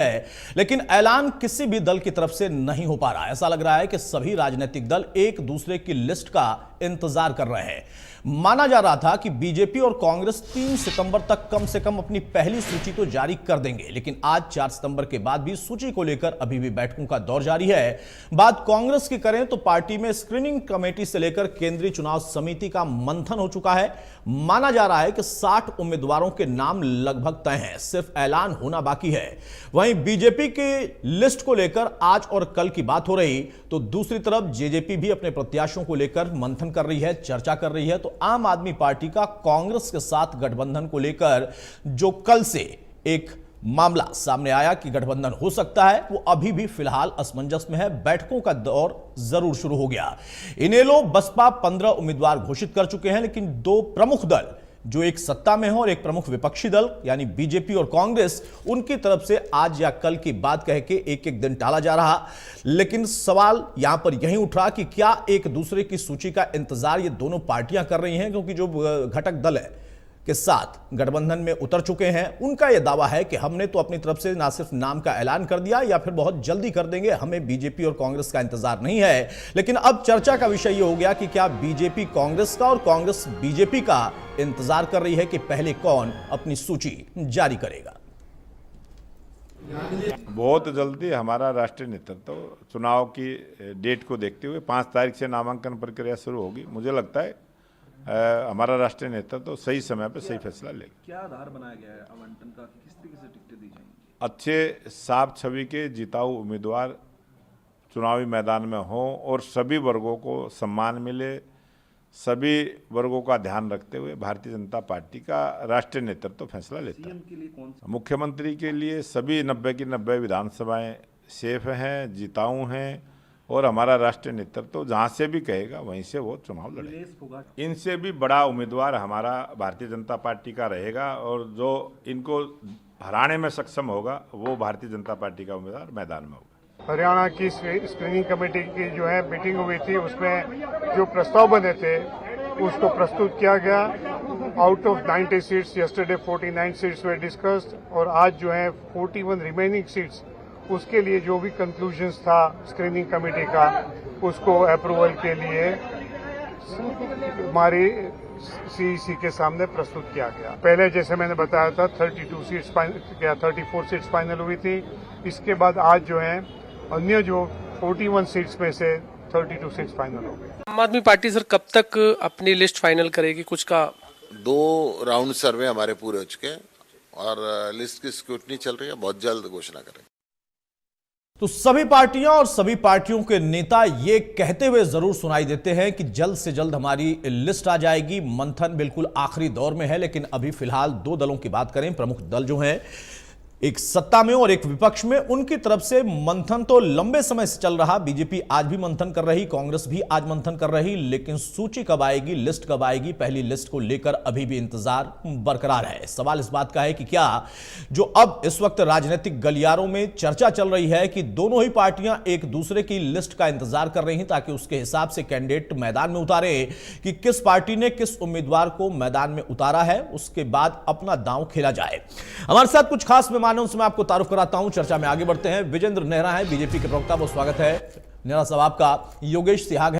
है, लेकिन ऐलान किसी भी दल की तरफ से नहीं हो पा रहा। ऐसा लग रहा है कि सभी राजनीतिक दल एक दूसरे की लिस्ट का इंतजार कर रहे हैं। माना जा रहा था कि बीजेपी और कांग्रेस 3 सितंबर तक कम से कम अपनी पहली सूची तो जारी कर देंगे, लेकिन आज 4 सितंबर के बाद भी सूची को लेकर अभी भी बैठकों का दौर जारी है। बात कांग्रेस की करें तो पार्टी में स्क्रीनिंग कमेटी से लेकर केंद्रीय चुनाव समिति का मंथन हो चुका है। माना जा रहा है कि 60 उम्मीदवारों के नाम लगभग तय हैं, सिर्फ ऐलान होना बाकी है। वहीं बीजेपी की लिस्ट को लेकर आज और कल की बात हो रही, तो दूसरी तरफ जेजेपी भी अपने प्रत्याशियों को लेकर मंथन कर रही है, चर्चा कर रही है। तो आम आदमी पार्टी का कांग्रेस के साथ गठबंधन को लेकर जो कल से एक मामला सामने आया कि गठबंधन हो सकता है, वो अभी भी फिलहाल असमंजस में है। बैठकों का दौर जरूर शुरू हो गया। इनेलो बसपा 15 उम्मीदवार घोषित कर चुके हैं, लेकिन 2 प्रमुख दल जो एक सत्ता में हो और एक प्रमुख विपक्षी दल यानी बीजेपी और कांग्रेस, उनकी तरफ से आज या कल की बात कह के एक दिन टाला जा रहा। लेकिन सवाल यहां पर यही उठ रहा कि क्या एक दूसरे की सूची का इंतजार ये दोनों पार्टियां कर रही हैं, क्योंकि जो घटक दल है के साथ गठबंधन में उतर चुके हैं, उनका यह दावा है कि हमने तो अपनी तरफ से ना सिर्फ नाम का ऐलान कर दिया या फिर बहुत जल्दी कर देंगे, हमें बीजेपी और कांग्रेस का इंतजार नहीं है। लेकिन अब चर्चा का विषय यह हो गया कि क्या बीजेपी कांग्रेस का और कांग्रेस बीजेपी का इंतजार कर रही है कि पहले कौन अपनी सूची जारी करेगा। बहुत जल्दी हमारा राष्ट्रीय नेतृत्व चुनाव की डेट को देखते हुए 5 तारीख से नामांकन प्रक्रिया शुरू होगी। मुझे लगता है हमारा राष्ट्रीय नेतृत्व तो सही समय पर सही फैसला लेगा। क्या आधार बनाया गया है आवंटन का, किस तरीके से टिकटें दी जाएंगी? अच्छे साफ छवि के जिताऊ उम्मीदवार चुनावी मैदान में हों और सभी वर्गों को सम्मान मिले, सभी वर्गों का ध्यान रखते हुए भारतीय जनता पार्टी का राष्ट्रीय नेतृत्व फैसला लेता है। सीएम के लिए कौन सा? मुख्यमंत्री के लिए सभी 90 की 90 विधानसभाएं सेफ हैं, जिताऊ हैं और हमारा राष्ट्रीय नेतृत्व जहां से भी कहेगा वहीं से वो चुनाव लड़ेगा। इनसे भी बड़ा उम्मीदवार हमारा भारतीय जनता पार्टी का रहेगा और जो इनको हराने में सक्षम होगा वो भारतीय जनता पार्टी का उम्मीदवार मैदान में होगा। हरियाणा की स्क्रीनिंग कमेटी की जो है मीटिंग हुई थी, उसमें जो प्रस्ताव बने थे उसको प्रस्तुत किया गया। Out of 90 seats yesterday 49 seats way discussed और आज जो है 41 रिमेनिंग सीट्स, उसके लिए जो भी कंक्लूजन्स था स्क्रीनिंग कमेटी का, उसको अप्रूवल के लिए हमारी सीईसी के सामने प्रस्तुत किया गया। पहले जैसे मैंने बताया था 32 सीट्स क्या 34 सीट्स फाइनल हुई थी। इसके बाद आज जो है अन्य जो 41 सीट्स में से 32 सीट्स फाइनल हो गई। आम आदमी पार्टी सर कब तक अपनी लिस्ट फाइनल करेगी? कुछ का 2 राउंड सर्वे हमारे पूरे हो चुके हैं और लिस्ट की स्क्रूटनी चल रही है, बहुत जल्द घोषणा करेंगे। तो सभी पार्टियां और सभी पार्टियों के नेता ये कहते हुए जरूर सुनाई देते हैं कि जल्द से जल्द हमारी लिस्ट आ जाएगी। मंथन बिल्कुल आखिरी दौर में है, लेकिन अभी फिलहाल 2 दलों की बात करें, प्रमुख दल जो हैं एक सत्ता में और एक विपक्ष में, उनकी तरफ से मंथन तो लंबे समय से चल रहा। बीजेपी आज भी मंथन कर रही, कांग्रेस भी आज मंथन कर रही, लेकिन सूची कब आएगी, लिस्ट कब आएगी, पहली लिस्ट को लेकर अभी भी इंतजार बरकरार है। सवाल इस बात का है कि क्या जो अब इस वक्त राजनीतिक गलियारों में चर्चा चल रही है कि दोनों ही पार्टियां एक दूसरे की लिस्ट का इंतजार कर रही हैं ताकि उसके हिसाब से कैंडिडेट मैदान में उतारे कि किस पार्टी ने किस उम्मीदवार को मैदान में उतारा है, उसके बाद अपना दांव खेला जाए। हमारे साथ कुछ खास मेहमान उनसे मैं आपको तारुफ कराता हूं। चर्चा में आगे बढ़ते हैं। विजेंद्र नेहरा है बीजेपी के प्रवक्ता, वो स्वागत है नेहरा साहब आपका। योगेश सिहाग